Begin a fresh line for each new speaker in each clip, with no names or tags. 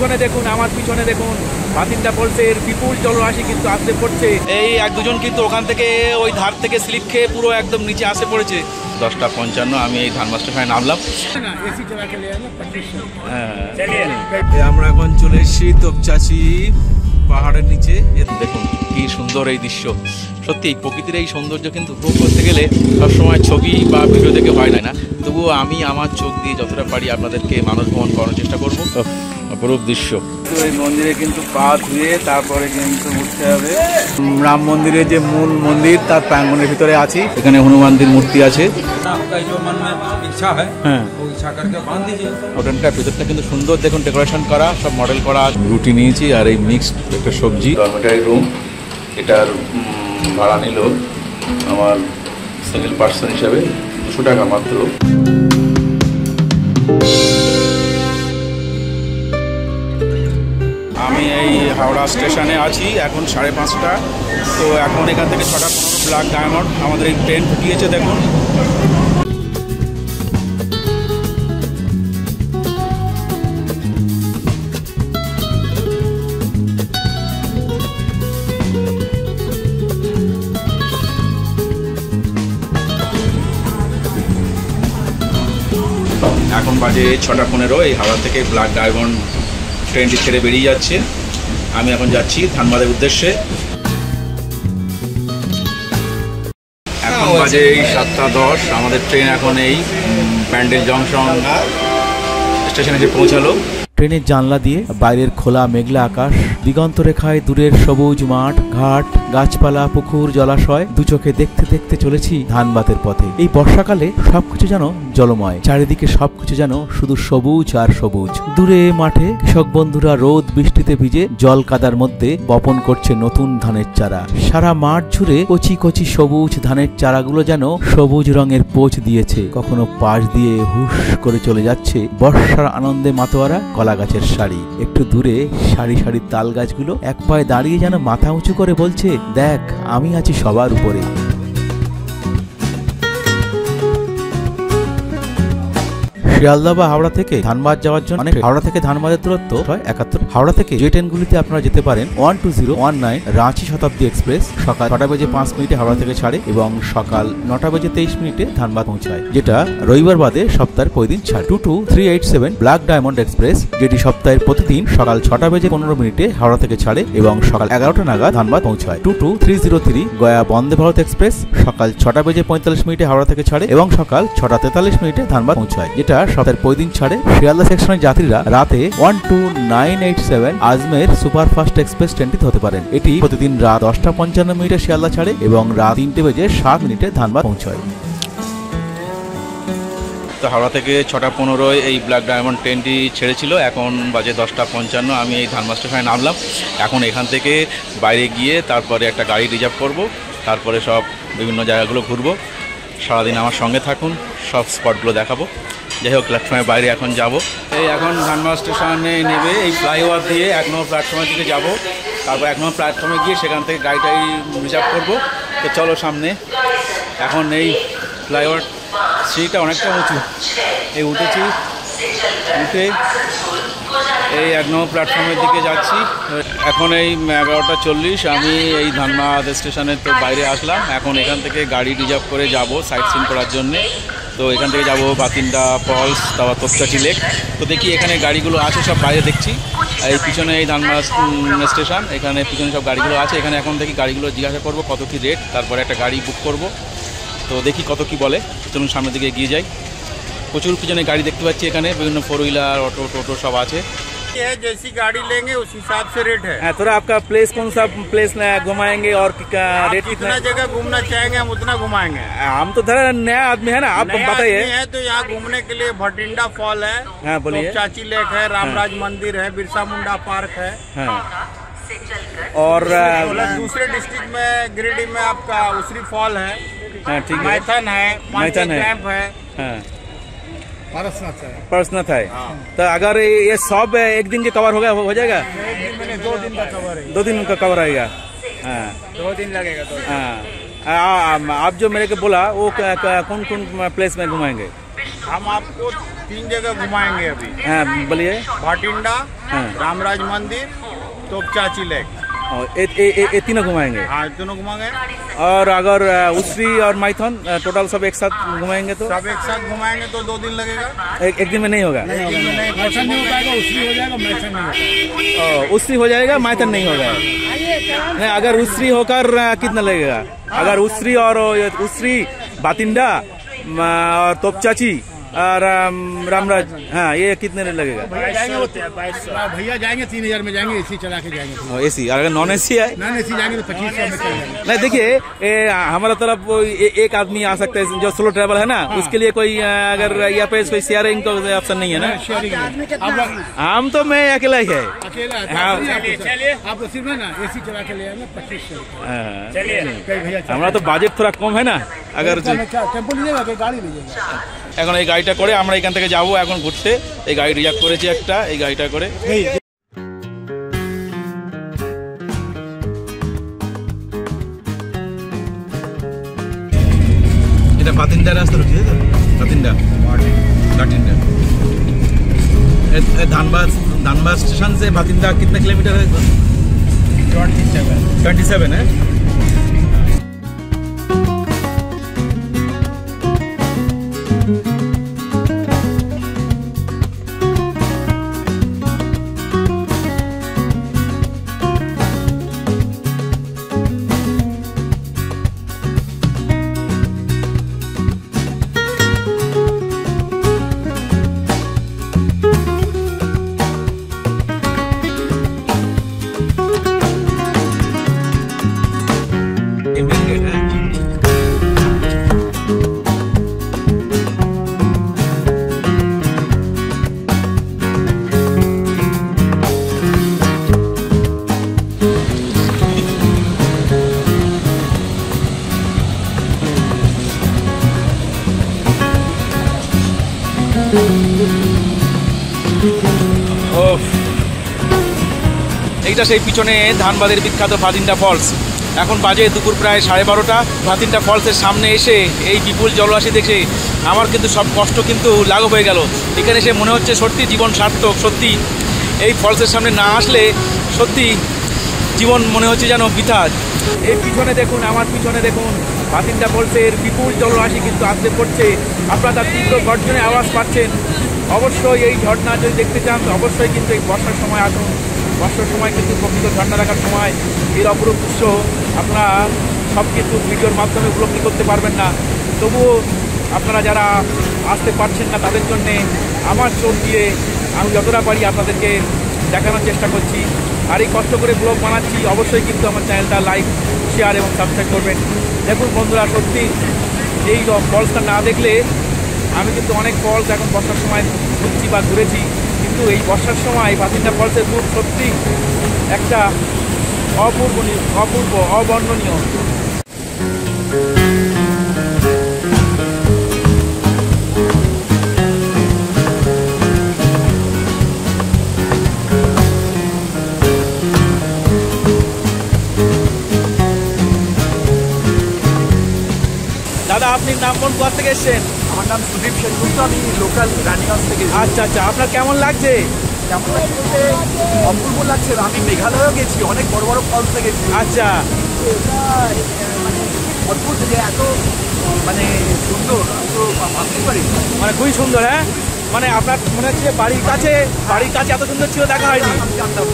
পিছনে দেখুন, আমার পিছনে দেখুন, বাতিনটা ফলসের বিপুল জলরাশি কিন্তু আসতে পড়ছে। এই এক দুজন কিন্তু ওখান থেকে ওই ধার থেকে স্লিপ খেয়ে পুরো একদম নিচে আসে পড়েছে। 10:55 আমি এই ধানবাদ স্টেশনে নামলাম। আমরা এখন চলে এসেছি তোপচাচি পাহাড়ের নিচে। দেখুন কি সুন্দর এই দৃশ্য। সত্যি প্রকৃতির এই সৌন্দর্য কিন্তু উপভোগ করতে গেলে সবসময় ছবি বা ভিডিও দেখে হয় না, তবুও আমি আমার চোখ দিয়ে যতটা পারি আপনাদেরকে মানসভ্রমণ করার চেষ্টা করবো। অপরূপ দৃশ্য। এই মন্দিরে কিন্তু পা ধুয়ে তারপরে কিন্তু উঠতে হবে। রাম মন্দিরের যে মূল মন্দির তার প্রাঙ্গণের ভিতরে আছি। এখানে হনুমানজির মূর্তি আছে। হ্যাঁ, হোটেলটার ভিতরটা কিন্তু সুন্দর দেখুন, ডেকোরেশন করা, সব মডেল করা। রুটি নিয়েছি আর এই মিক্সড একটা সবজি। ডরমেটারি রুম, এটার ভাড়া নিল আমার সিঙ্গেল পার্সন হিসাবে 200 টাকা মাত্র। আমি এই হাওড়া স্টেশনে আছি, এখন 5:30। তো এখন এখান থেকে 6:15 ব্ল্যাক ডায়মন্ড আমাদের এই ট্রেন ঢুকিয়েছে। দেখুন এখন বাজে 6:15। এই হাওড়া থেকে ব্ল্যাক ডায়মন্ড ট্রেনটি ছেড়ে বেরিয়ে যাচ্ছে। আমি এখন যাচ্ছি ধানবাদের উদ্দেশ্যে। এখন বাজে 7:10। আমাদের ট্রেন এখন এই ব্যান্ডেল জংশন স্টেশনে এসে পৌঁছালো।
ট্রেনের জানলা দিয়ে বাইরের খোলা মেঘলা আকাশ, দিগন্ত রেখায় দূরের সবুজ মাঠ ঘাট, গাছপালা, পুকুর, জলাশয়, দু চোখে দেখতে দেখতে চলেছি ধানবাদের পথে। এই বর্ষাকালে সবকিছু যেন জলময়, চারিদিকে সবকিছু যেন শুধু সবুজ আর সবুজ। দূরে মাঠে কৃষক বন্ধুরা রোদ বৃষ্টিতে ভিজে জল কাদার মধ্যে বপন করছে নতুন ধানের চারা। সারা মাঠ জুড়ে কচি কচি সবুজ ধানের চারাগুলো যেন সবুজ রঙের পোচ দিয়েছে। কখনো পাশ দিয়ে হুশ করে চলে যাচ্ছে বর্ষার আনন্দে মাতোয়ারা কলা গাছের সারি। একটু দূরে সারি সারি তাল গাছগুলো এক পায়ে দাঁড়িয়ে যেন মাথা উঁচু করে বলছে, দেখ আমি আছি সবার উপরে। শিয়ালদা বা হাওড়া থেকে ধানবাদ যাওয়ার জন্য হাওড়া থেকে ধানবাদের দূরত্ব 71। হাওড়া থেকে যে ট্রেনগুলিতে আপনারা যেতে পারেন 12019 রাঁচি শতাব্দী এক্সপ্রেস সকাল 6:05 হাওড়া থেকে ছাড়ে এবং সকাল 9:23 ধানবাদ পৌঁছায়, যেটা রবিবার বাদে সপ্তাহের প্রতিদিন ছাড়ে। 22387 ব্ল্যাক ডায়মন্ড এক্সপ্রেস, যেটি সপ্তাহের প্রতিদিন সকাল 6:15 হাওড়া থেকে ছাড়ে এবং সকাল 11টা নাগাদ ধানবাদ পৌঁছায়। 22303 গয়া বন্দে ভারত এক্সপ্রেস, সকাল 6:45 হাওড়া থেকে ছাড়ে এবং সকাল 6:43 ধানবাদ পৌঁছায়, যেটা সপ্তাহের প্রতিদিন ছাড়ে। শিয়ালদা সেকশনের যাত্রীরা রাতে 12987 আজমের সুপারফাস্ট এক্সপ্রেস ট্রেনটি হতে পারেন। এটি প্রতিদিন রাত 10:55 শিয়ালদা ছাড়ে এবং রাত 3:07 ধানবাদ পৌঁছায়।
তো হাওড়া থেকে 6:15 এই ব্ল্যাক ডায়মন্ড ট্রেনটি ছেড়েছিল। এখন বাজে 10:55। আমি এই ধানবাদ স্টেশনে নামলাম। এখন এখান থেকে বাইরে গিয়ে তারপরে একটা গাড়ি রিজার্ভ করব, তারপরে সব বিভিন্ন জায়গাগুলো ঘুরবো। সারাদিন আমার সঙ্গে থাকুন, সব স্পটগুলো দেখাবো। যাই হোক, প্ল্যাটফর্মের বাইরে এখন যাব। এই এখন ধানবাদ স্টেশনে নেবে এই ফ্লাইওভার দিয়ে 1 নম্বর প্ল্যাটফর্মের দিকে যাব। তারপর 1 নম্বর প্ল্যাটফর্মে গিয়ে সেখান থেকে গাড়িটাই রিজার্ভ করবো। তো চলো সামনে। এখন এই ফ্লাইওভার সিঁড়িটা অনেকটা উঁচু, এই উঠেছি, উঠে এই 1 নম্বর প্ল্যাটফর্মের দিকে যাচ্ছি। এখন এই 11:40 আমি এই ধানবাদ স্টেশনের তো বাইরে আসলাম। এখন এখান থেকে গাড়ি রিজার্ভ করে যাব সাইট সিন করার জন্যে। তো এখান থেকে যাব বাতিনডা ফলস, তারপর তোপচাচি লেক। তো দেখি এখানে গাড়িগুলো আছে, সব বাইরে দেখছি। এই পিছনে এই ধানবাদ স্টেশন, এখানে পিছনে সব গাড়িগুলো আছে। এখানে এখন দেখি গাড়িগুলো জিজ্ঞাসা করবো কত কী রেট, তারপরে একটা গাড়ি বুক করব। তো দেখি কত কি বলে। চলুন সামনের দিকে এগিয়ে যাই। প্রচুর পিছনে গাড়ি দেখতে পাচ্ছি, এখানে বিভিন্ন 4 হুইলার, অটো টোটো सब আছে।
जैसी गाड़ी लेंगे उस हिसाब से रेट है।
थोड़ा आपका प्लेस कौन सा प्लेस घुमाएंगे और रेट
कितना जगह घूमना चाहेंगे हम उतना घुमाएंगे।
हम तो थोड़ा नया आदमी है ना, आप बताइए।
है तो यहाँ घूमने के लिए भटिंडा फॉल है, चाची लेक है, रामराज मंदिर है, बिरसा मुंडा पार्क है, और दूसरे डिस्ट्रिक्ट में गिरिडीह में आपका उसरी फॉल है, मैथन है, कैंप है,
पर्सनल है। तो अगर ये सब एक दिन के कवर हो जाएगा?
2 दिन का कवर है।
2 दिन का कवर आएगा। हाँ,
2 दिन लगेगा।
हाँ, आप जो मेरे को बोला वो कौन कौन प्लेस में घुमाएंगे?
हम आपको 3 जगह घुमाएंगे अभी।
हाँ बोलिए।
भाटिंडा,
हाँ।
रामराज मंदिर, तोपचाची लेक।
ये तीनों घुमाएंगे।
हाँ दोनों घुमाएंगे।
और अगर उसरी और माइथन टोटल सब एक साथ घुमाएंगे तो
सब एक साथ घुमाएंगे तो 2 दिन लगेगा।
एक दिन में नहीं होगा।
नहीं हो पाएगा, उसरी हो जाएगा, मैथन नहीं होगा।
उसरी हो जाएगा, माइथन नहीं होगा। नहीं, अगर उसरी होकर कितना लगेगा? अगर उसरी और उसरी, बातिंडा और तोपचाची और रामराज, हाँ ये कितने लगेगा?
भैया जाएंगे 3000 में जाएंगे, एसी चला के जाएंगे।
एसी, अगर नॉन एसी है?
नॉन एसी जाएंगे तो 2500 में चल जाएंगे।
नहीं देखिए, हमारा तरफ एक आदमी आ सकता है जो स्लो ट्रैवल है ना, उसके लिए कोई अगर यहाँ पे कोई शेयरिंग का ऑप्शन नहीं है ना? हम तो मैं अकेला ही है।
अकेला आपको सिर्फ ना एसी चला के ले आएंगे 2500।
हमारा तो बाजेट थोड़ा कम है ना। अगर
टेम्पो लीजिएगा कि गाड़ी लीजिएगा?
এখন এই গাড়িটা করে আমরা এখান থেকে যাবো এখন ঘুরতে। এই গাড়ি রিজার্ভ করেছি একটা, এই গাড়িটা করে। এটা বাতিন্ডা রাস্তা রয়েছে, বাতিন্ডা বাতিন্ডা धानबाद स्टेशन से बातिंदा कितना किलोमीटर है? 27 है। এইটা সেই পিছনে ধানবাদের বিখ্যাত ভাতিন্ডা ফলস। এখন বাজে দুপুর প্রায় 12:30। ভাতিন্ডা ফলসের সামনে এসে এই বিপুল জলরাশি দেখে আমার কিন্তু সব কষ্ট কিন্তু লাঘব হয়ে গেল। এখানে এসে মনে হচ্ছে সত্যি জীবন সার্থক। সত্যি এই ফলসের সামনে না আসলে সত্যি জীবন মনে হচ্ছে যেন বৃথা। এই পিছনে দেখুন, আমার পিছনে দেখুন, ভাতিন্ডা ফলসের বিপুল জলরাশি কিন্তু আসতে পড়ছে। আপনারা তার তীব্র গর্জনে আওয়াজ পাচ্ছেন। অবশ্যই এই ঝর্ণা যদি দেখতে চান তো অবশ্যই কিন্তু এই বর্ষার সময় আসুন। বর্ষার সময় কিন্তু প্রকৃত ঝর্ণা দেখার সময় এর অপরূপ দৃশ্য আপনারা সব কিছু ভিডিওর মাধ্যমে উপলব্ধি করতে পারবেন না। তবুও আপনারা যারা আসতে পারছেন না তাদের জন্যে আমার চোখ দিয়ে আমি যতটা পারি আপনাদেরকে দেখানোর চেষ্টা করছি। আর এই কষ্ট করে ব্লগ বানাচ্ছি, অবশ্যই কিন্তু আমার চ্যানেলটা লাইক, শেয়ার এবং সাবস্ক্রাইব করবেন। দেখুন বন্ধুরা, সত্যি এই ফলসটা না দেখলে আমি কিন্তু অনেক ফলস এখন বর্ষার সময় ঘুরছি বা ঘুরেছি, কিন্তু এই বর্ষার সময় ভাতিন্ডা ফলসের রূপ সত্যি একটা অপূর্ব অবর্ণনীয়। দাদা আপনি নাম কোন কোথা থেকে এসেছেন?
আমার নাম সুদীপ সেনগুপ্ত, আমি লোকাল রানীগঞ্জ থেকে।
আচ্ছা আচ্ছা, আপনার কেমন লাগছে?
কেমন লাগছে বলতে অপূর্ব লাগছে। আমি মেঘালয়ও গেছি, অনেক বড় বড় ফলস গেছি।
আচ্ছা,
এটা মানে অদ্ভুত যে এত মানে সুন্দর, আমি তো ভাবতে পারি।
মানে খুবই সুন্দর। হ্যাঁ, মানে আপনার মনে হচ্ছে বাড়ির কাছে এত সুন্দর ছিল, দেখা হয়নি।
আমি জানতাম।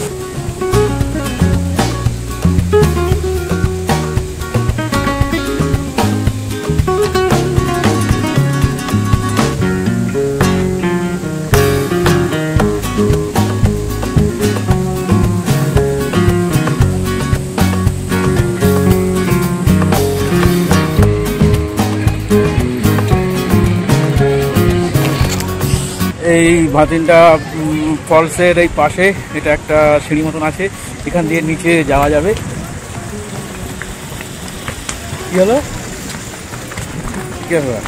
এই ভাতিন্ডা ফলসের এই পাশে এটা একটা সিঁড়ি মতন আছে, এখান দিয়ে নিচে যাওয়া যাবে। কি হলো? क्या हुआ?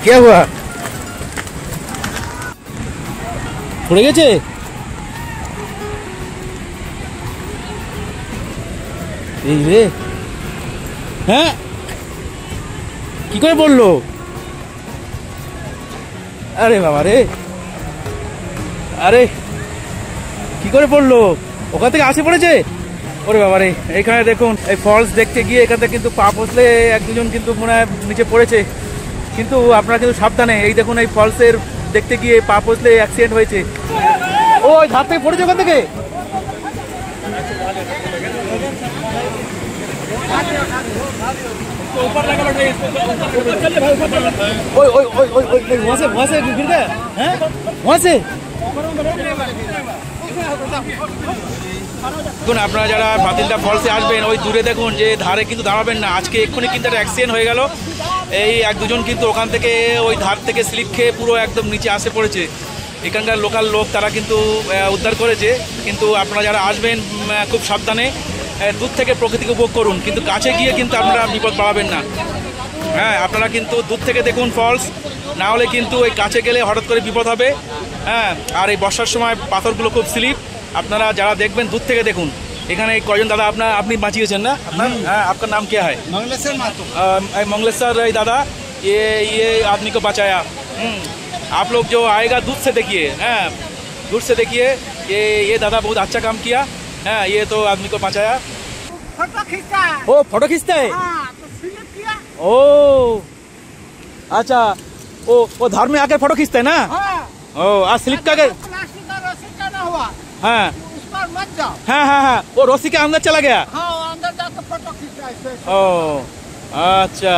क्या हुआ? পড়ে গেছে? এই রে, হ্যাঁ কি করে বললো?
আরে বাবা রে, আরে কি করে পড়লো? ওখান থেকে আসে পড়েছে? ওরে বাবা রে, এখানে দেখুন এই ফলস দেখতে গিয়ে এখান থেকে কিন্তু পা ফসলে এক দুজন কিন্তু মনে হয় নিচে পড়েছে। কিন্তু আপনারা কিন্তু সাবধানে, এই দেখুন এই ফলসের দেখতে গিয়ে পা ফসলে অ্যাক্সিডেন্ট হয়েছে। ওই ধার থেকে পড়েছে ওখান থেকে? ওই ওই ওই ওই ওই वहां से गिर गया हैं? वहां से দেখুন আপনারা যারা বাতিলটা ফলসে আসবেন ওই দূরে দেখুন যে ধারে কিন্তু দাঁড়াবেন না। আজকে এক্ষুনি কিন্তু একটা অ্যাক্সিডেন্ট হয়ে গেল। এই এক দুজন কিন্তু ওখান থেকে ওই ধার থেকে স্লিপ খেয়ে পুরো একদম নিচে আসে পড়েছে। এখানকার লোকাল লোক তারা কিন্তু উদ্ধার করেছে। কিন্তু আপনারা যারা আসবেন খুব সাবধানে, দূর থেকে প্রকৃতিকে উপভোগ করুন, কিন্তু কাছে গিয়ে কিন্তু আপনারা বিপদ বাড়াবেন না। হ্যাঁ, আপনারা কিন্তু দূর থেকে দেখুন ফলস, না হলে কিন্তু ওই কাছে গেলে হঠাৎ করে বিপদ হবে। হ্যাঁ, আর এই বর্ষার সময় পাথরগুলো খুব স্লিপ। আপনারা যারা দেখবেন দূর থেকে দেখুন। এখানে কয়জন দাদা আপনি বাঁচিয়েছেন না আপনার? হ্যাঁ, আপনার नाम क्या है?
मंगलेश्वर माथुर।
मंगलेश्वर दादा, ये आदमी को बचाया। आप लोग जो आएगा दूर से देखिए, हाँ दूर से देखिए। ये दादा बहुत अच्छा काम किया। हाँ, ये तो आदमी को बचाया।
फोटो खींचता है।
ओ फोटो खींचता है?
हाँ, तो स्लिप किया।
ओ अच्छा, वो धार में आकर फोटो खींचता है ना?
हाँ,
ओ आज स्लिप का
प्लास्टिक का रस्सी का ना हुआ,
हाँ
उस पर मत जाओ।
हाँ हाँ हाँ, वो रस्सी के अंदर चला गया।
हाँ, अंदर जाकर फोटो खींचा ऐसे।
ओ अच्छा,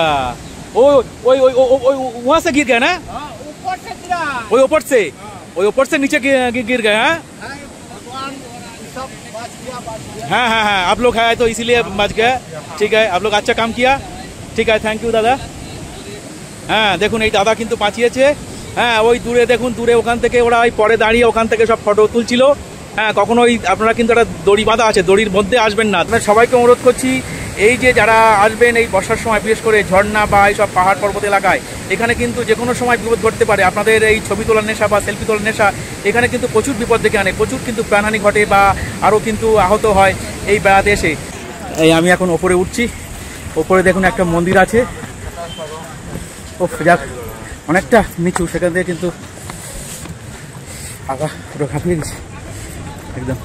ओ वहाँ से गिर गया ना?
हाँ, ऊपर से गिरा।
वो ऊपर से नीचे गिर गया। हाँ
हाँ, भगवान सब बच गया।
हाँ हाँ हाँ, आप लोग है तो इसीलिए बच गए। ठीक है, आप लोग अच्छा काम किया। ठीक है, थैंक यू दादा। হ্যাঁ দেখুন এই দাদা কিন্তু বাঁচিয়েছে। হ্যাঁ, ওই দূরে দেখুন, দূরে ওখান থেকে ওরা ওই পরে দাঁড়িয়ে ওখান থেকে সব ফটো তুলছিল। হ্যাঁ, কখনোই আপনারা কিন্তু একটা দড়ি বাঁধা আছে, দড়ির মধ্যে আসবেন না। আপনার সবাইকে অনুরোধ করছি, এই যে যারা আসবেন এই বর্ষার সময়, বিশেষ করে ঝর্ণা বা এইসব পাহাড় পর্বত এলাকায়, এখানে কিন্তু যে কোনো সময় বিপদ ঘটতে পারে। আপনাদের এই ছবি তোলার নেশা বা সেলফি তোলার নেশা এখানে কিন্তু প্রচুর বিপদ ডেকে আনে, প্রচুর কিন্তু প্রাণহানি ঘটে বা আরও কিন্তু আহত হয় এই বেড়াতে এসে। এই আমি এখন ওপরে উঠছি। ওপরে দেখুন একটা মন্দির আছে। ও যাক, অনেকটা নিচু, সেখান থেকে কিন্তু আগা পুরো হাঁপিয়ে গেছে একদম।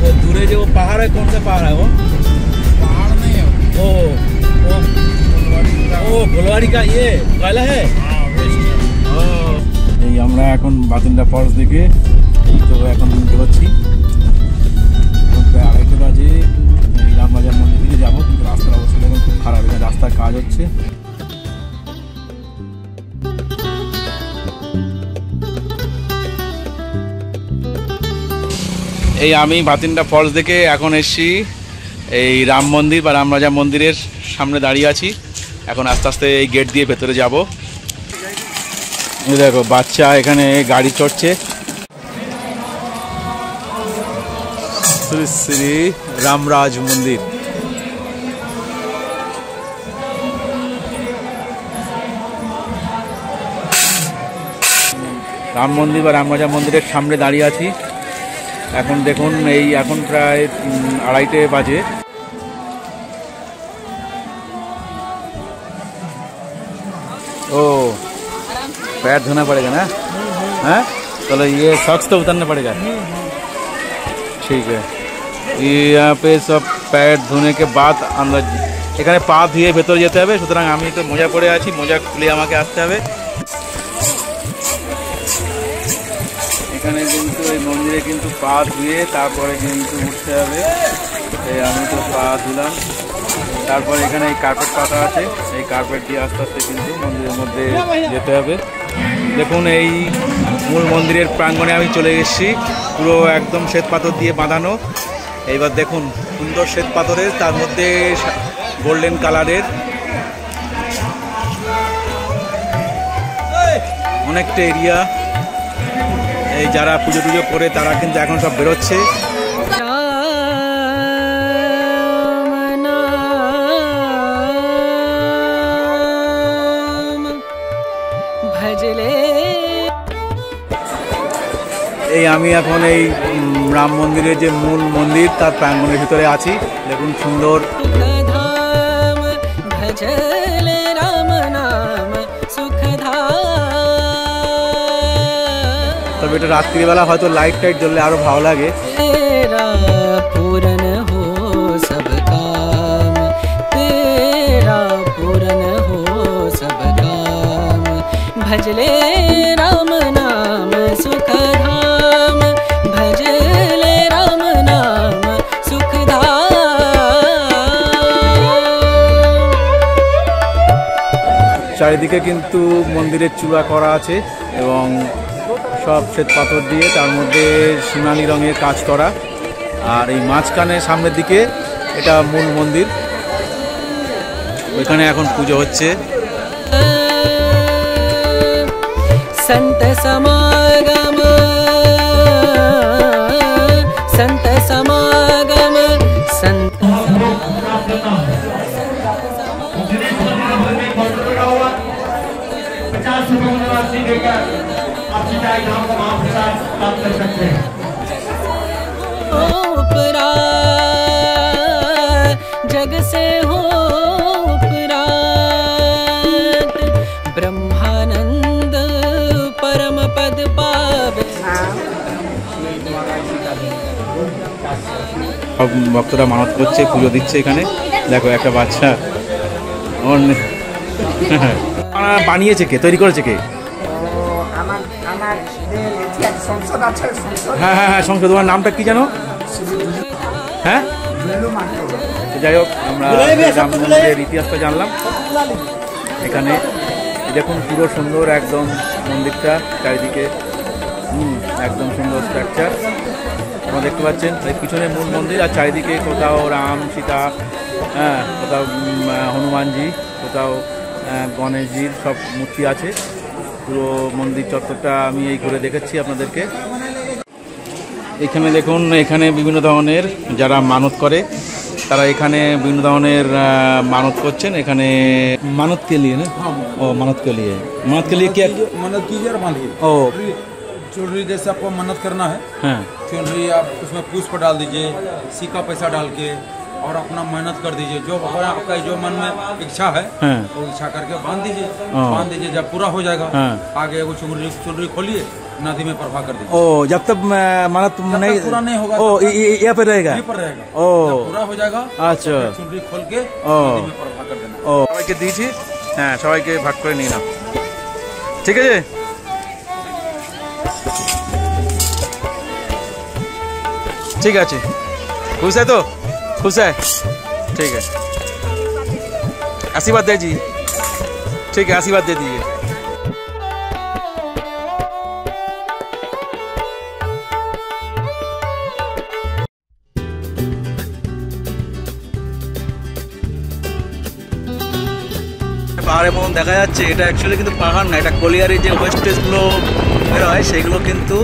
वो दूर जो वो पहाड़ है, कौन सा पहाड़ है वो?
पहाड़ नहीं है
ओ फुलवाड़ी का ये पहला है। এই আমরা এখন বাতিলটা ফলস দেখে এই তো এখন বেরোচ্ছি। প্রায় 2:30 বাজে রামবাজার মন্দির দিকে যাবো, কিন্তু রাস্তার অবস্থা এখন খুব খারাপ। এখানে রাস্তার কাজ হচ্ছে। এই আমি বাতিনটা ফলস দেখে এখন এসছি এই রাম মন্দির বা রামরাজা মন্দিরের সামনে দাঁড়িয়ে আছি। এখন আস্তে আস্তে এই গেট দিয়ে ভেতরে যাব। দেখো বাচ্চা এখানে গাড়ি চড়ছে। শ্রী শ্রী রামরাজ মন্দির। রাম মন্দির বা রামরাজা মন্দিরের সামনে দাঁড়িয়ে আছি। এখন দেখুন এই এখন প্রায় 2:30 বাজে। ओ पैर धोना पड़ेगा ना? हाँ, चलो ये सॉक्स तो उतारना पड़ेगा। ठीक है, ये यहाँ पे सब पैर धोने के बाद अंदर এখানে পা ধুয়ে ভেতরে যেতে হবে। সুতরাং আমি তো মোজা পরে আছি, মোজা খুলে আমাকে আসতে হবে। এখানে কিন্তু এই মন্দিরে কিন্তু পা ধুয়ে তারপরে কিন্তু উঠতে হবে। এই আমি তো পা ধুলাম, তারপর এখানে এই কার্পেট পাতা আছে, এই কার্পেট দিয়ে আস্তে আস্তে কিন্তু মন্দিরের মধ্যে যেতে হবে। দেখুন এই মূল মন্দিরের প্রাঙ্গণে আমি চলে এসেছি। পুরো একদম শ্বেত পাথর দিয়ে বাঁধানো। এইবার দেখুন সুন্দর শ্বেত পাথরের, তার মধ্যে গোল্ডেন কালারের অনেকটা এরিয়া।
এই যারা পুজো টুজো করে তারা কিন্তু এখন সব বেরোচ্ছে। এই আমি এখন এই রাম মন্দিরের যে মূল মন্দির তার প্রাঙ্গণের ভিতরে আছি। দেখুন সুন্দর। তবে এটা রাত্রিবেলা হয়তো লাইট টাইট জ্বললে আরো ভালো লাগে।
पूरन हो सब काम, तेरा पूरन हो सब काम, भजले राम नाम सुख धाम, भजले राम नाम सुख धाम।
চারিদিকে কিন্তু মন্দিরের চূড়া করা আছে এবং সব শ্বেত পাথর দিয়ে, তার মধ্যে সোনালী রঙের কাজ করা। আর এই মাঝখানে সামনের দিকে এটা মূল মন্দির, ওইখানে এখন পুজো হচ্ছে।
संत समागम, संत समागम, संत उपरात, जग से हो उपरात, ब्रह्मानंद परम पद पावे।
সব ভক্তরা মানত করছে, পুজো দিচ্ছে এখানে। দেখো একটা বাচ্চা বানিয়েছে কে, তৈরি করেছে কে? হ্যাঁ হ্যাঁ হ্যাঁ, সংসদ। তোমার নামটা কি জানো? হ্যাঁ, যাই হোক, আমরা রাম মন্দিরের ইতিহাসটা জানলাম। এখানে দেখুন পুরো সুন্দর একদম মন্দিরটা, চারিদিকে একদম সুন্দর স্ট্রাকচার আপনারা দেখতে পাচ্ছেন। এই পিছনে মূল মন্দির, আর চারিদিকে কোথাও রাম সীতা, হ্যাঁ কোথাও হনুমানজি, কোথাও গণেশজির সব মূর্তি আছে। পুরো মন্দির চত্বরটা আমি এই ঘুরে দেখাচ্ছি আপনাদেরকে। এখানে দেখুন, এখানে বিভিন্ন ধরনের যারা মানত করে তারা এখানে বিভিন্ন ধরনের মানত করছেন। এখানে মানত কে লিয়ে না? ও মানত কে লিয়ে, मानत के लिए क्या
मन्नत कीजिए और मांगिए।
ओ
चुनरी जैसे आपको मन्नत करना है,
हाँ
चुनरी आप उसमें पुष्प डाल दीजिए, सिक्का पैसा डाल के, और अपना मेहनत कर दीजिए। जो आपका जो मन में इच्छा है
हाँ
वो इच्छा करके बांध दीजिए। बांध दीजिए, जब पूरा हो जाएगा
हाँ
आगे वो चुनरी खोलिए, नदी में प्रवाह कर दीजिए।
ओ जब तक मानत नहीं
पूरा नहीं होगा
ओ यहाँ पे रहेगा,
यहीं पर रहेगा।
ओ
जब पूरा हो जाएगा
अच्छा,
चुनरी खोल के
ओ
नदी में प्रवाह कर देना।
ও সবাইকে দিয়েছি, হ্যাঁ সবাইকে ভাগ করে নিয়ে নাও, ঠিক আছে। ঠিক আছে, खुश है तो खुश है, ठीक है। आशीर्वाद दे जी, ठीक है आशीर्वाद दे दीजिए। পাহাড়ের মতন দেখা যাচ্ছে, এটা অ্যাকচুয়ালি কিন্তু পাহাড় না, এটা কলিয়ারের যে ওয়েস্টেজগুলো বের হয় সেইগুলো কিন্তু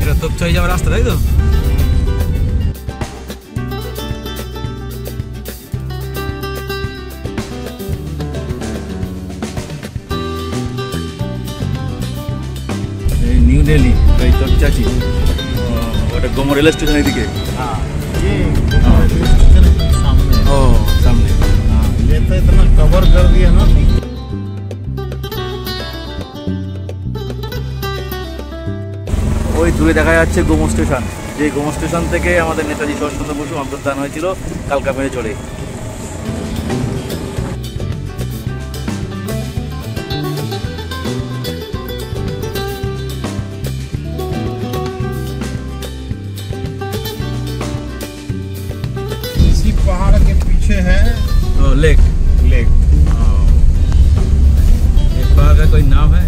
এটা তপচাই যাওয়ার রাস্তা, তাই তো। নিউ দিল্লি এই তপচাচি, ওটা গোমো রেল স্টেশন এদিকে। ও সামনে,
ये तो इतना कवर कर दिया ना।
ওই দূরে দেখা যাচ্ছে গোমো স্টেশন, যে গোমো স্টেশন থেকে আমাদের নেতাজি সুভাষচন্দ্র বসু অন্তর্ধান হয়েছিল কালকা মেরে চলে।
इसी पहाड़ के पीछे है
लेक,
लेक।
एक पहाड़ का कोई नाम है?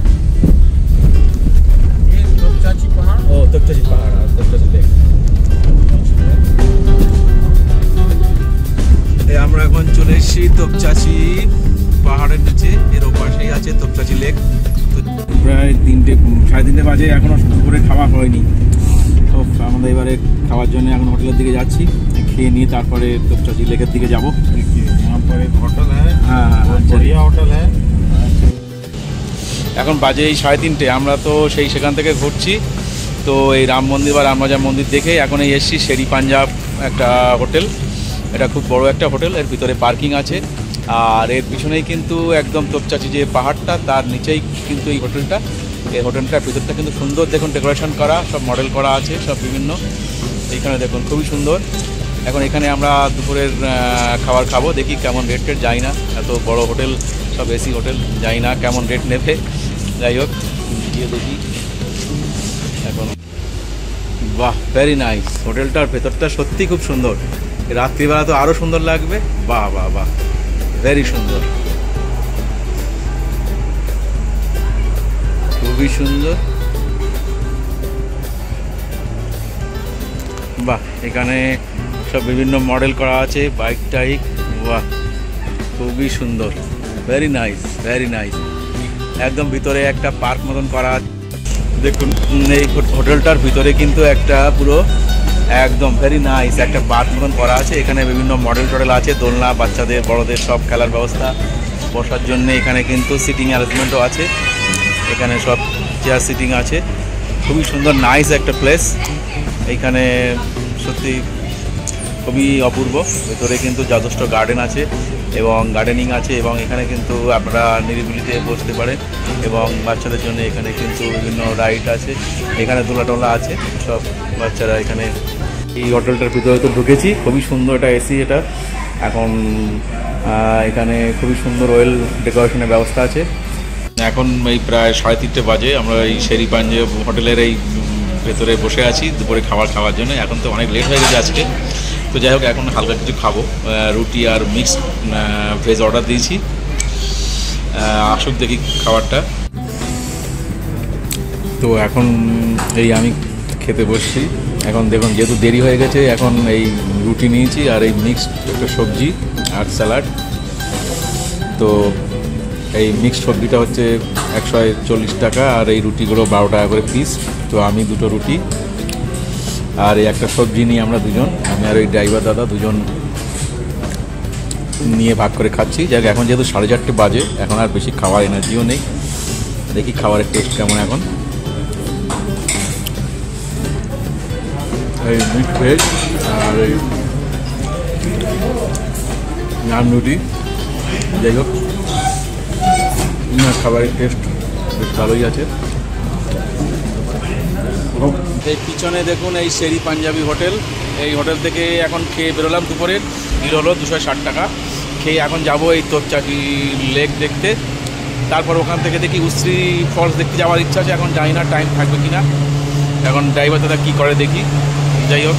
ये तोपचाची पहाड़।
ओ तपचाची पहाड़, तपचाची लेक। আমরা এখন চলে এসেছি তপচাচি পাহাড়ের নিচে, এর ওপাশেই আছে তপচাচি লেক। তো
প্রায় 3:30 বাজে, এখনও দুপুরে খাওয়া হয়নি। তো আমাদের এবারে খাওয়ার জন্য এখন হোটেলের দিকে যাচ্ছি, খেয়ে নিয়ে তারপরে তোপচাঁচি লেকের দিকে যাবো।
होटल है,
হ্যাঁ,
बढ़िया होटल है।
এখন বাজে এই 3:30, আমরা তো সেখান থেকে ঘুরছি। তো এই রাম মন্দির বা রামরাজা মন্দির দেখে এখন এই এসছি শেরি পাঞ্জাব একটা হোটেল। এটা খুব বড় একটা হোটেল, এর ভিতরে পার্কিং আছে। আর এর পিছনেই কিন্তু একদম তোপচাঁচি যে পাহাড়টা, তার নিচেই কিন্তু এই হোটেলটা। এই হোটেলটার ভিতরটা কিন্তু সুন্দর, দেখুন ডেকোরেশন করা, সব মডেল করা আছে, সব বিভিন্ন। এইখানে দেখুন খুবই সুন্দর। এখন এখানে আমরা দুপুরের খাবার খাবো, দেখি কেমন রেট যাই না, এত বড় হোটেল, সব এসি হোটেল, যাই না কেমন রেট নেবে। যাই হোক গিয়ে দেখি এখন। বাহ, ভেরি নাইস, হোটেলটার ভেতরটা সত্যি খুব সুন্দর। রাত্রিবেলা তো আরও সুন্দর লাগবে। বাহ বাহ বাহ, ভেরি সুন্দর, খুবই সুন্দর। বাহ, এখানে সব বিভিন্ন মডেল করা আছে, বাইক টাইক। বাহ, খুবই সুন্দর, ভেরি নাইস, ভেরি নাইস। একদম ভিতরে একটা পার্ক মতন করা আছে। দেখুন এই হোটেলটার ভিতরে কিন্তু একটা পুরো একদম ভেরি নাইস একটা পার্ক মতন করা আছে। এখানে বিভিন্ন মডেল টডেল আছে, দোলনা, বাচ্চাদের বড়দের সব খেলার ব্যবস্থা, বসার জন্য এখানে কিন্তু সিটিং অ্যারেঞ্জমেন্টও আছে। এখানে সব চেয়ার সিটিং আছে, খুবই সুন্দর নাইস একটা প্লেস। এইখানে সত্যি খুবই অপূর্ব। ভেতরে কিন্তু যথেষ্ট গার্ডেন আছে এবং গার্ডেনিং আছে, এবং এখানে কিন্তু আপনারা নিরিবিলিতে বসতে পারেন। এবং বাচ্চাদের জন্য এখানে কিন্তু বিভিন্ন রাইড আছে, এখানে দোলা টোলা আছে, সব বাচ্চারা এখানে। এই হোটেলটার ভিতরে তো ঢুকেছি, খুবই সুন্দর এটা এসি। এটা এখন এখানে খুবই সুন্দর ওয়েল ডেকোরেশনের ব্যবস্থা আছে। এখন এই প্রায় 3:30 বাজে, আমরা এই শেরি পাঞ্জাব হোটেলের এই ভেতরে বসে আছি দুপুরে খাওয়ার জন্য। এখন তো অনেক লেট হয়ে গেছে আজকে, তো যাই হোক এখন হালকা কিছু খাবো। রুটি আর মিক্সড ভেজ অর্ডার দিয়েছি, আসুক দেখি খাবারটা। তো এখন এই আমি খেতে বসছি। এখন দেখুন যেহেতু দেরি হয়ে গেছে, এখন এই রুটি নিয়েছি আর এই মিক্সড একটা সবজি আর স্যালাড। তো এই মিক্সড সবজিটা হচ্ছে 140 টাকা, আর এই রুটিগুলো 12 টাকা করে পিস। তো আমি 2টো রুটি আর এই একটা সবজি নিয়ে আমরা দুজন, আমি আর ওই ড্রাইভার দাদা দুজন নিয়ে ভাগ করে খাচ্ছি। যাক এখন যেহেতু 4:30 বাজে, এখন আর বেশি খাওয়ার এনার্জিও নেই। দেখি খাবারের টেস্ট কেমন। এখন এই মিক্সড ভেজ আর এই নান রুটি, যাই হোক খাবারের টেস্ট বেশ ভালোই আছে। এই পিছনে দেখুন এই শেরি পাঞ্জাবি হোটেল। এই হোটেল থেকে এখন খেয়ে বেরোলাম, দুপুরের বিল হলো 260 টাকা। খেয়ে এখন যাব এই তোপচাঁচি লেক দেখতে। তারপর ওখান থেকে দেখি উশ্রী ফলস দেখতে যাওয়ার ইচ্ছা আছে, এখন জানি না টাইম থাকবে কিনা। এখন ড্রাইভার দাদা কী করে দেখি। যাই হোক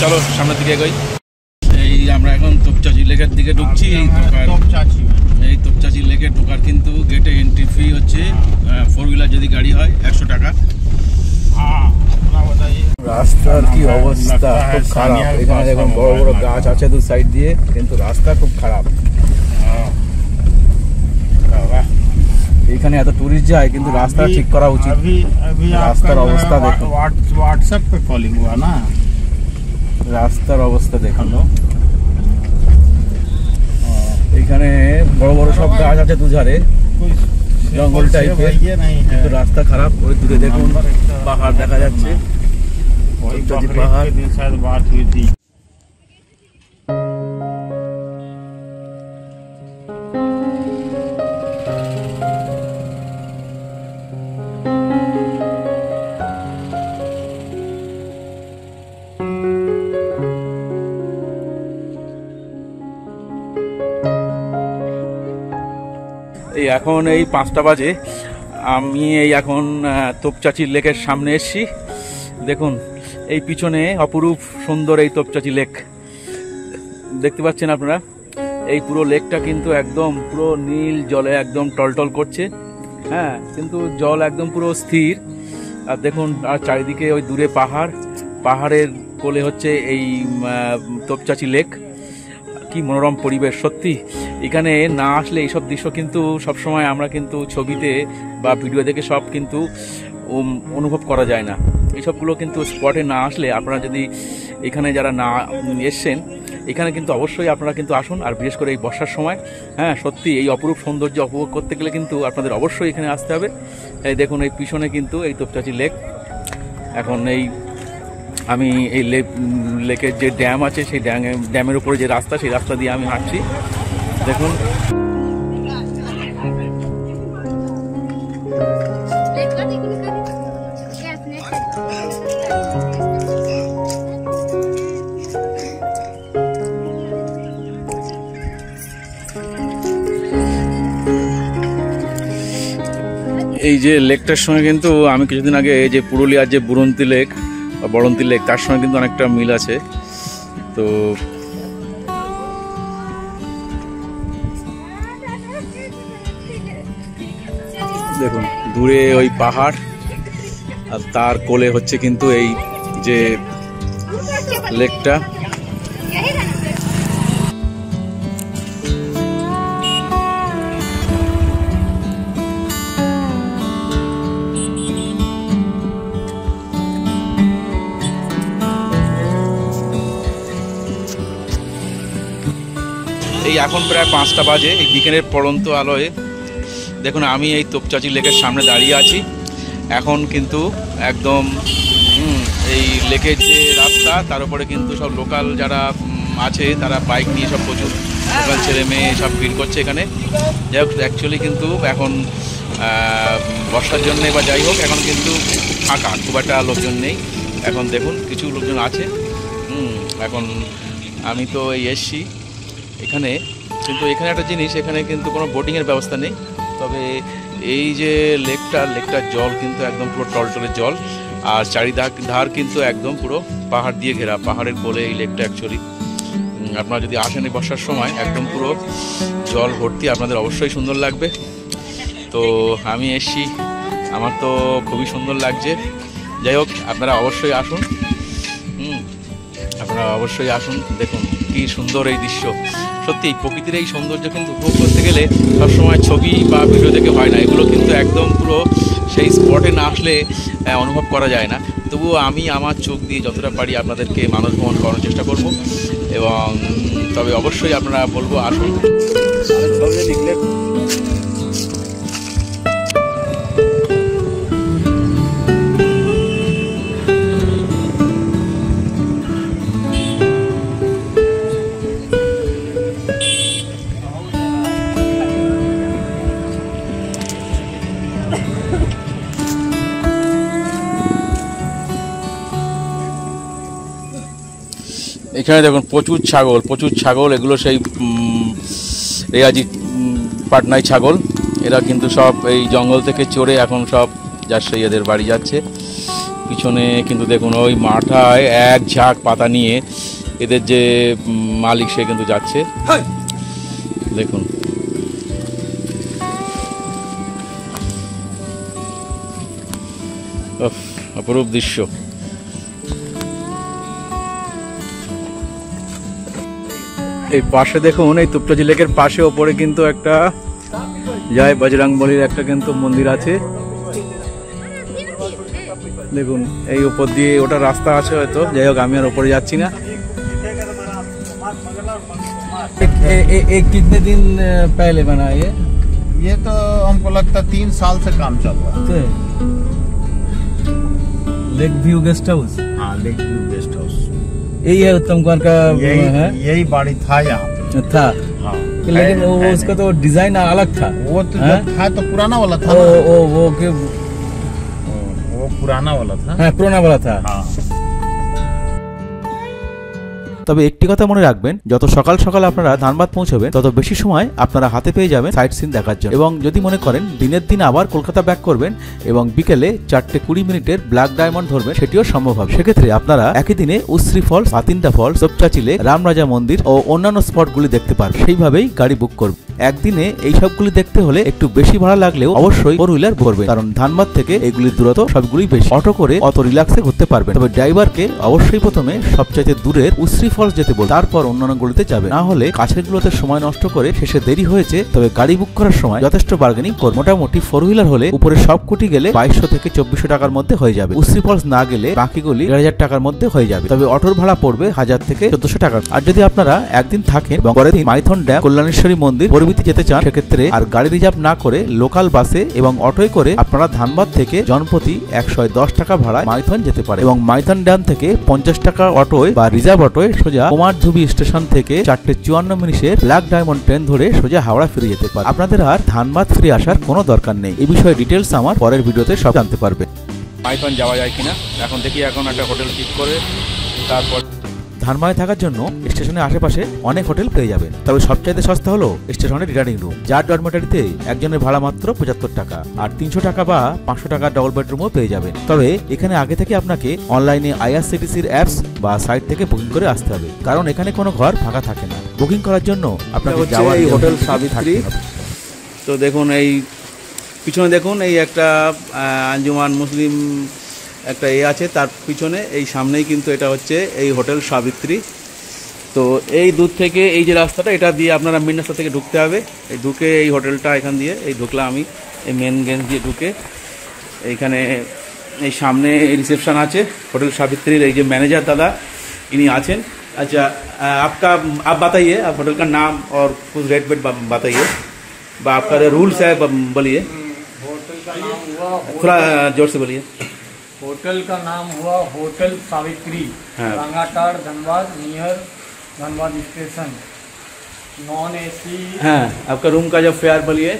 চলো সামনের দিকে এগোই। এই আমরা এখন তোপচাঁচি লেকের দিকে ঢুকছি। এই তোপচাঁচি লেকে ঢোকার কিন্তু গেটে এন্ট্রি ফি হচ্ছে 4 হুইলার যদি গাড়ি হয় 100 টাকা। রাস্তার কি অবস্থা, খুব খারাপ। এখানে দেখুন বড় বড় গাছ আছে দু সাইড দিয়ে, কিন্তু রাস্তা খুব খারাপ। এখানে এত টুরিস্ট যায়, কিন্তু রাস্তা ঠিক করা উচিত। রাস্তার অবস্থা দেখুন,
व्हाट्सएप पे कॉलिंग हुआ ना,
রাস্তার অবস্থা দেখুন। এখানে বড় বড় সব গাছ আছে দুধারে, জঙ্গল টাইপের, কিন্তু রাস্তা খারাপ। ওই দূরে দেখুন পাহাড় দেখা যাচ্ছে, পাহাড়।
शायद बात हुई थी।
এই এখন এই 5টা বাজে, আমি এই এখন তোপচাঁচি লেকের সামনে এসেছি। দেখুন এই পিছনে অপরূপ সুন্দর এই তোপচাঁচি লেক দেখতে পাচ্ছেন আপনারা। এই পুরো লেকটা কিন্তু একদম পুরো নীল জলে একদম টলটল করছে। হ্যাঁ, কিন্তু জল একদম পুরো স্থির। আর দেখুন আর চারিদিকে ওই দূরে পাহাড়, পাহাড়ের কোলে হচ্ছে এই তোপচাঁচি লেক। কি মনোরম পরিবেশ সত্যি। এখানে না আসলে এইসব দৃশ্য কিন্তু সবসময় আমরা কিন্তু ছবিতে বা ভিডিও দেখে সব কিন্তু অনুভব করা যায় না। এইসবগুলো কিন্তু স্পটে না আসলে আপনারা যদি এখানে যারা না এসছেন এখানে কিন্তু অবশ্যই আপনারা কিন্তু আসুন। আর বিশেষ করে এই বর্ষার সময়, হ্যাঁ সত্যি এই অপরূপ সৌন্দর্য উপভোগ করতে গেলে কিন্তু আপনাদের অবশ্যই এখানে আসতে হবে। এই দেখুন এই পিছনে কিন্তু এই তোপচাঁচি লেক। এখন আমি এই লেকের যে ড্যাম আছে সেই ড্যামের উপরে যে রাস্তা, সেই রাস্তা দিয়ে আমি হাঁটছি। দেখুন এই যে লেকটার সঙ্গে কিন্তু আমি কিছুদিন আগে এই যে পুরুলিয়ার যে বুরন্তী লেক বা বড়ন্তী লেক তার সঙ্গে কিন্তু অনেকটা মিল আছে। তো দেখুন দূরে ওই পাহাড় আর তার কোলে হচ্ছে কিন্তু এই যে লেকটা। এই এখন প্রায় 5টা বাজে, এই বিকেলের পড়ন্ত আলোয় দেখুন আমি এই তোপচাঁচি লেকের সামনে দাঁড়িয়ে আছি। এখন কিন্তু একদম এই লেকের যে রাস্তা তার উপরে কিন্তু সব লোকাল যারা আছে তারা বাইক নিয়ে সব প্রচুর লোকাল ছেলে মেয়ে সব ভিড় করছে এখানে। যাই হোক অ্যাকচুয়ালি কিন্তু এখন বর্ষার জন্যে বা যাই হোক এখন কিন্তু ফাঁকা, খুব একটা লোকজন নেই। এখন দেখুন কিছু লোকজন আছে। এখন আমি তো এই এসছি এখানে, কিন্তু এখানে একটা জিনিস, এখানে কিন্তু কোনো বোটিংয়ের ব্যবস্থা নেই। তবে এই যে লেকটার জল কিন্তু একদম পুরো টলটলে জল, আর চারিধার কিন্তু একদম পুরো পাহাড় দিয়ে ঘেরা, পাহাড়ের কোলে এই লেকটা অ্যাকচুয়ালি। আপনারা যদি আসেন এই বর্ষার সময় একদম পুরো জল ভর্তি, আপনাদের অবশ্যই সুন্দর লাগবে। তো আমি এসছি, আমার তো খুবই সুন্দর লাগছে। যাই হোক আপনারা অবশ্যই আসুন, আপনারা অবশ্যই আসুন। দেখুন কি সুন্দর এই দৃশ্য। সত্যি প্রকৃতির এই সৌন্দর্য কিন্তু উপভোগ করতে গেলে সবসময় ছবি বা ভিডিও দেখে হয় না, এগুলো কিন্তু একদম পুরো সেই স্পটে না আসলে অনুভব করা যায় না। তবুও আমি আমার চোখ দিয়ে যতটা পারি আপনাদেরকে মানস ভ্রমণ করার চেষ্টা করব, এবং তবে অবশ্যই আপনারা বলবো আসুন। এখানে দেখুন প্রচুর ছাগল, এগুলো সেই রেয়াজি পাটনাই ছাগল। এরা কিন্তু সব এই জঙ্গল থেকে চড়ে এখন সব যাচ্ছে এদের বাড়ি যাচ্ছে। পিছনে কিন্তু দেখুন ওই মাথায় এক ঝাঁক পাতা নিয়ে এদের যে মালিক সে কিন্তু যাচ্ছে। দেখুন অপরূপ দৃশ্য। এই পাশে দেখুন এই তোপচাঁচি লেকের পাশে ওপরে কিন্তু একটা জয় বজরংবলীর একটা কিন্তু মন্দির আছে। দেখুন এই উপর দিয়ে ওটা রাস্তা আছে হয়তো, যাই হোক আমি আর ওপরে যাচ্ছি না। एक कितने दिन पहले बना ये
तो हमको लगता 3 साल से काम चल रहा है।
लेक व्यू गेस्ट हाउस,
हाँ लेक व्यू गेस्ट हाउस
यही है उत्तम कुमार का है।
यही बाड़ी था यहाँ
था,
हाँ।
लेकिन वो उसका तो डिजाइन अलग था।
वो तो था तो पुराना वाला था। वो पुराना वाला था।
हाँ पुराना वाला था।
हाँ।
তবে একটি কথা মনে রাখবেন, যত সকাল সকাল আপনারা ধানবাদ পৌঁছবেন তত বেশি সময় আপনারা হাতে পেয়ে যাবেন সাইট সিন দেখার জন্য। এবং যদি মনে করেন দিনের দিন আবার কলকাতা ব্যাক করবেন এবং বিকেলে 4:20 ব্ল্যাক ডায়মন্ড ধরবেন, সেটিও সম্ভব হবে। সেক্ষেত্রে আপনারা একই দিনে Ushri falls, Patinda falls, Topchanchi lake, Ramraja মন্দির ও অন্যান্য স্পটগুলি দেখতে পারবেন। সেইভাবেই গাড়ি বুক করবেন। একদিনে এই সবগুলি দেখতে হলে একটু বেশি ভাড়া লাগলেও অবশ্যই 4 হুইলার ভরবে, কারণ ধানবাদ থেকে এগুলির দূরত্ব সবগুলি বেশি। অটো করে অত রিল্যাক্সে ঘুরতে পারবেন, তবে ড্রাইভারকে অবশ্যই প্রথমে সবচাইতে দূরের উশ্রী ফলস যেতে বল, তারপর অন্যান্য গুলিতে যাবে। না হলে কাছের গুলোতে সময় নষ্ট করে শেষে দেরি হয়েছে। তবে গাড়ি বুক করার সময় যথেষ্ট বার্গেনিং করুন। মোটামুটি 4 হুইলার হলে উপরে সব কোটি গেলে 2200 থেকে 2400 টাকার মধ্যে হয়ে যাবে। উশ্রী ফলস না গেলে বাকিগুলি 1000 টাকার মধ্যে হয়ে যাবে। তবে অটোর ভাড়া পড়বে 1000 থেকে 1400 টাকা। আর যদি আপনারা একদিন থাকেন এবং পরের দিন মাইথন ড্যাম, কল্যাণেশ্বরী মন্দির প্রভৃতি যেতে চান, সেক্ষেত্রে আর গাড়ি রিজার্ভ না করে লোকাল বাসে এবং অটোয় করে আপনারা ধানবাদ থেকে জনপ্রতি 110 টাকা ভাড়ায় মাইথন যেতে পারে এবং মাইথন ড্যাম থেকে 50 টাকা অটোয় বা রিজার্ভ অটোয় সোজা কুমারধুবি স্টেশন থেকে 4:54 ব্ল্যাক ডায়মন্ড ট্রেন ধরে সোজা হাওড়া ফিরে যেতে পারে। আপনাদের আর ধানবাদ ফিরে আসার কোনো দরকার নেই। এই বিষয়ে ডিটেলস আমার পরের ভিডিওতে সব জানতে পারবে।
মাইথন যাওয়া যায় কিনা এখন দেখি, এখন একটা হোটেল ঠিক করে তারপর
ধানবাদে থাকার জন্য স্টেশনের আশেপাশে অনেক হোটেল পেয়ে যাবেন, তবে সবচাইতে সস্তা হলো স্টেশনের রিটার্নিং রুম, যার ডরমেটারিতে একজনের ভাড়া মাত্র 75 টাকা আর 300 টাকা বা 500 টাকার ডবল বেডরুমও পেয়ে যাবেন। তবে এখানে আগে থেকে আপনাকে অনলাইনে আইআরসিটিসির অ্যাপস বা সাইট থেকে বুকিং করে আসতে হবে, কারণ এখানে কোনো ঘর ফাঁকা থাকে না। বুকিং করার জন্য আপনাকে যাওয়ার
এই হোটেল সাবিত্রী। তো দেখুন এই পিছনে দেখুন এই একটা আঞ্জুমান মুসলিম একটা আছে, তার পিছনে এই সামনেই কিন্তু এটা হচ্ছে এই হোটেল সাবিত্রী। তো এই দূর থেকে এই যে রাস্তাটা, এটা দিয়ে আপনারা মেন রাস্তা থেকে ঢুকতে হবে। এই ঢুকে এই হোটেলটা এখান দিয়ে এই ঢুকলাম আমি, এই মেন গেট দিয়ে ঢুকে এইখানে এই সামনে রিসেপশন আছে হোটেল সাবিত্রীর। এই যে ম্যানেজার দাদা इनी आছেন। अच्छा आपका आप बताइए, आप होटल का नाम और कुछ रेट वेट बताइए, आपका रूल्स है बोलिए।
होटल का नाम हुआ,
थोड़ा जोर से बोलिए।
होटल का नाम हुआ hotel Savitri, Rangatand Dhanbad, near Dhanbad station, non AC.
हाँ, आपका रूम का जो फेयर बोलिए।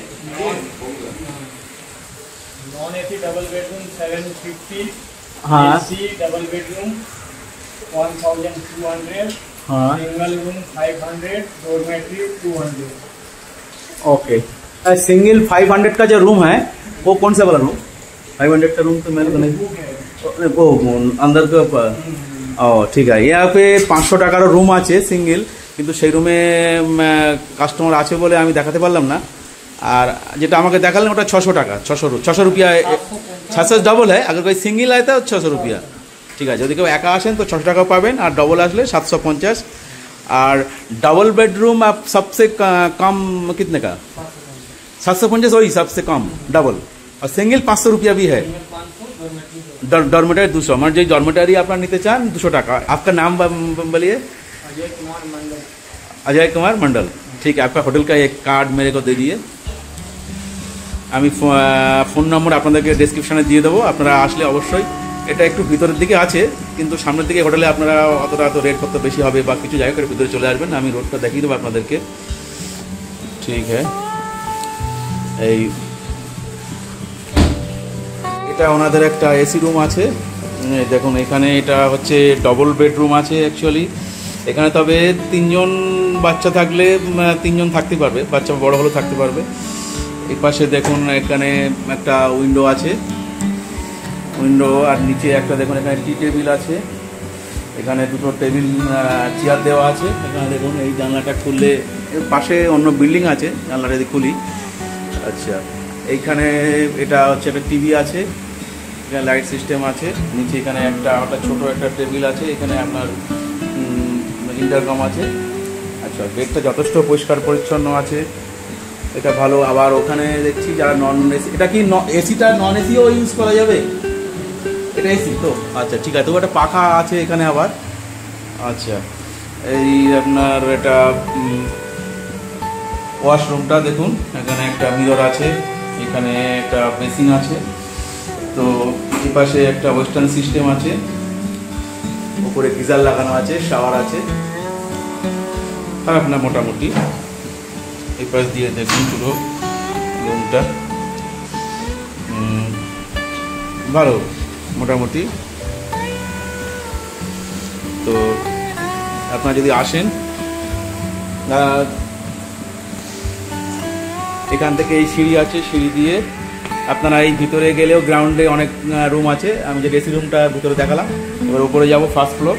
नॉन एसी डबल बेडरूम 750,
हाँ,
एसी डबल बेडरूम 1200,
हाँ,
single room 500, dormitory 200।
Okay. Single 500 का जो रूम है वो कौन सा वाला रूम? 500 का रूम तो मेरे को नहीं, वो अंदर के ऊपर। ও ঠিক আছে, यहाँ पे 500 টাকার রুম আছে সিঙ্গেল, কিন্তু সেই রুমে কাস্টমার আছে বলে আমি দেখাতে পারলাম না। আর যেটা আমাকে দেখালেন ওটা 600 টাকা, 600 रुपया, 600 डबल है। अगर कोई सिंगल आए तो 600 रुपया। ঠিক আছে, যদি কেউ একা আসেন তো 600 টাকা পাবেন, আর ডবল আসলে 750। আর डबल बेडरूम आप सबसे कम कितने का? 750 वही सबसे कम डबल। और सिंगल 500 रुपया भी है। डॉर्मेटरी 200, मतलब जो डॉर्मेटरी आप निते चान 200 टाका। आपका नाम बोलिए।
अजय कुमार मंडल।
अजय कुमार मंडल, ठीक है। आपका होटल का एक कार्ड मेरे को दे दिए, আমি ফোন নম্বর আপনাদেরকে ডেসক্রিপশনে দিয়ে দেবো। আপনারা আসলে অবশ্যই, এটা একটু ভিতরের দিকে আছে কিন্তু সামনের দিকে হোটেলে আপনারা অতটা তো রেট কত বেশি হবে বা কিছু জায়গা করে ভিতরে চলে আসবেন, আমি রোডটা দেখিয়ে দেবো আপনাদেরকে। ঠিক হ্যাঁ, এই এটা ওনাদের একটা এসি রুম আছে দেখুন এখানে। এটা হচ্ছে ডবল বেডরুম আছে অ্যাকচুয়ালি এখানে, তবে 3 জন বাচ্চা থাকলে 3 জন থাকতে পারবে, বাচ্চা বড় হলেও থাকতে পারবে। এই পাশে দেখুন এখানে একটা উইন্ডো আছে, উইন্ডো, আর নিচে একটা দেখুন এখানে টি টেবিল আছে, এখানে দুটো টেবিল চেয়ার দেওয়া আছে। এখানে দেখুন এই জানলাটা খুললে এর পাশে অন্য বিল্ডিং আছে, জানলাটা যদি খুলি। আচ্ছা, এইখানে এটা হচ্ছে একটা টিভি আছে, এখানে লাইট সিস্টেম আছে, নিচে এখানে একটা ছোট একটা টেবিল আছে, এখানে আপনার ইন্টারকম আছে। আচ্ছা, বেডটা যথেষ্ট পরিষ্কার পরিচ্ছন্ন আছে, এটা ভালো। আবার ওখানে দেখছি যারা নন এসি, এটা কি এসিটা নন এসিও ইউজ করা যাবে? এটা এসি তো? আচ্ছা ঠিক আছে, তো একটা পাখা আছে এখানে আবার। আচ্ছা, এই আপনার এটা ওয়াশরুমটা দেখুন, এখানে একটা মিরর আছে, এখানে একটা বেসিন আছে, তো এই পাশে একটা ওয়েস্টার্ন সিস্টেম আছে, উপরে গিজার লাগানো আছে, শাওয়ার আছে। খারাপ না মোটামুটি। এই পাশ দিয়ে দেখুন পুরো রুমটা ভালো মোটামুটি। তো আপনারা যদি আসেন, এখান থেকে এই সিঁড়ি আছে, সিঁড়ি দিয়ে আপনারা এই ভিতরে গেলেও গ্রাউন্ডে অনেক রুম আছে। আমি যে এসি রুমটা ভিতরে দেখালাম, এবার উপরে যাব ফার্স্ট ফ্লোর।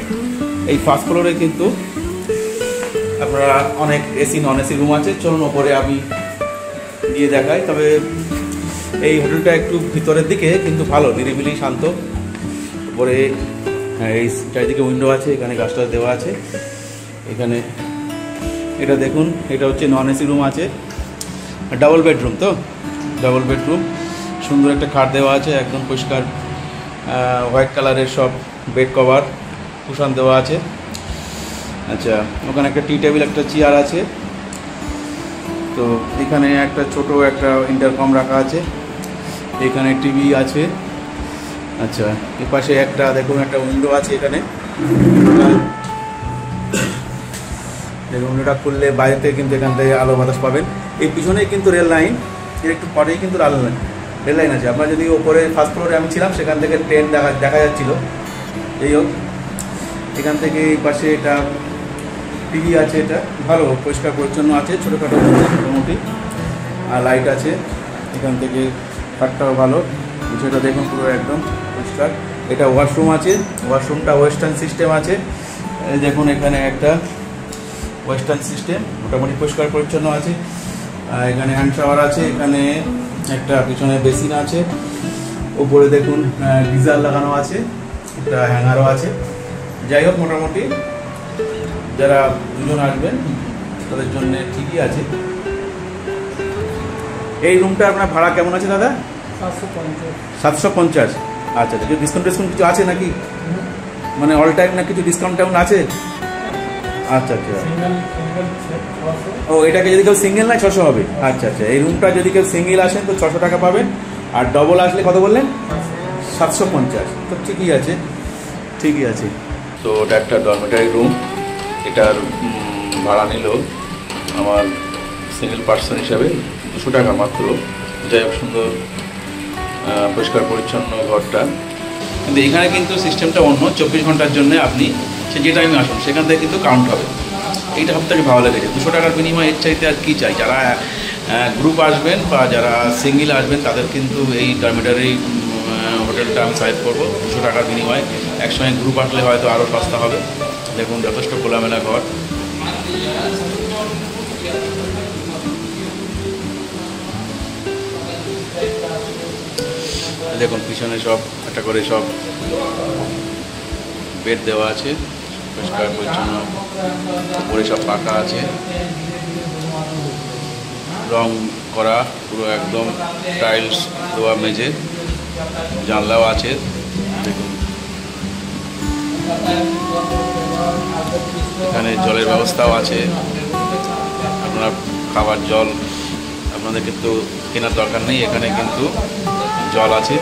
এই ফার্স্ট ফ্লোরে কিন্তু আপনারা অনেক এসি নন এসি রুম আছে। চলুন ওপরে আমি গিয়ে দেখাই। তবে এই হোটেলটা একটু ভিতরের দিকে, কিন্তু ভালো, নিরিবিলি শান্ত। উপরে হ্যাঁ এই চারিদিকে উইন্ডো আছে, এখানে গাছ টাছ দেওয়া আছে। এখানে এটা দেখুন, এটা হচ্ছে নন এসি রুম আছে, ডাবল বেডরুম। তো ডাবল বেডরুম, সুন্দর একটা খাট দেওয়া আছে, একদম পরিষ্কার হোয়াইট কালারের সব বেড কভার কুশন দেওয়া আছে। আচ্ছা, ওখানে একটা টি টেবিল, একটা চেয়ার আছে। তো এখানে একটা ছোট একটা ইন্টারকম রাখা আছে, এখানে টিভি আছে। আচ্ছা, এর পাশে একটা দেখুন একটা উইন্ডো আছে, এখানে উইন্ডোটা খুললে বাইরে থেকে কিন্তু এখান থেকে আলো বাতাস পাবেন। এই পিছনেই কিন্তু রেল লাইন, এর একটু পরেই কিন্তু রেল লাইন আছে। আপনার যদি ওপরে ফার্স্ট ফ্লোরে আমি ছিলাম, সেখান থেকে ট্রেন দেখা যাচ্ছিলো। এই হোক, এখান থেকে এই পাশে এটা টিভি আছে, এটা ভালো পরিষ্কার পরিচ্ছন্ন আছে, ছোটোখাটো মোটামুটি, আর লাইট আছে। এখান থেকে খাটটাও ভালো, বিষয়টা দেখুন পুরো একদম পরিষ্কার। এটা ওয়াশরুম আছে, ওয়াশরুমটা ওয়েস্টার্ন সিস্টেম আছে। এই দেখুন এখানে একটা ওয়েস্টার্ন সিস্টেম, মোটামুটি পরিষ্কার পরিচ্ছন্ন আছে। এখানে হ্যান্ড শাওয়ার আছে, এখানে একটা পিছনে বেসিন আছে, উপরে দেখুন গিজার লাগানো আছে, একটা হ্যাঙ্গারও আছে। যাই হোক, মোটামুটি যারা দুজন আসবেন তাদের জন্য ঠিকই আছে। এই রুমটা আপনার ভাড়া কেমন আছে দাদা? 750। আচ্ছা, কিছু ডিসকাউন্ট কিছু আছে নাকি? মানে অল টাইম না কিছু ডিসকাউন্ট টাউন আছে? আচ্ছা আচ্ছা, ও এটাকে যদি কেউ সিঙ্গেল না 600 হবে। আচ্ছা আচ্ছা, এই রুমটা যদি কেউ সিঙ্গেল আসেন তো 600 টাকা পাবেন, আর ডবল আসলে কত বললেন? 750। তো ঠিকই আছে, ঠিকই আছে। তো ওটা একটা ডরমেটারি রুম, এটার ভাড়া নিল আমার সিঙ্গেল পার্সন হিসাবে 200 টাকা মাত্র। যাই হোক, সুন্দর পরিষ্কার পরিচ্ছন্ন ঘরটা। কিন্তু এখানে কিন্তু সিস্টেমটা অন্য, 24 ঘন্টার জন্য আপনি সে যে টাইমে আসুন সেখান থেকে কিন্তু কাউন্ট হবে। এইটা সব থেকে ভালো লেগেছে। 200 টাকার বিনিময়ে এর চাইতে আর কী চাই? যারা গ্রুপ আসবেন বা যারা সিঙ্গেল আসবেন তাদের কিন্তু এই ডরমেটারি হোটেলটা আমি সাজেস্ট করবো 200 টাকার বিনিময়ে। একসঙ্গে গ্রুপ আসলে হয়তো আরও সস্তা হবে। দেখুন যথেষ্ট খোলামেলা ঘর। দেখুন পিছনে সব একটা করে সব বেড দেওয়া আছে, পরিষ্কার পরিচ্ছন্ন। উপরে সব পাকা আছে, রং করা পুরো একদম টাইলস দেওয়া মেঝে, জানলাও আছে। দেখুন এখানে জলের ব্যবস্থাও আছে। আপনারা খাবার জল আপনাদের কিন্তু কেনার দরকার নেই, এখানে কিন্তু জল আছে।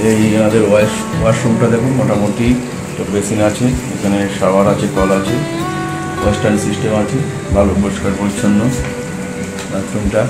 এই আমাদের ওয়াশরুমটা দেখুন, মোটামুটি বেসিন আছে, এখানে শাওয়ার আছে, কল আছে, ওয়েস্টার্ন সিস্টেম আছে, ভালো পরিষ্কার পরিচ্ছন্ন বাথরুমটা।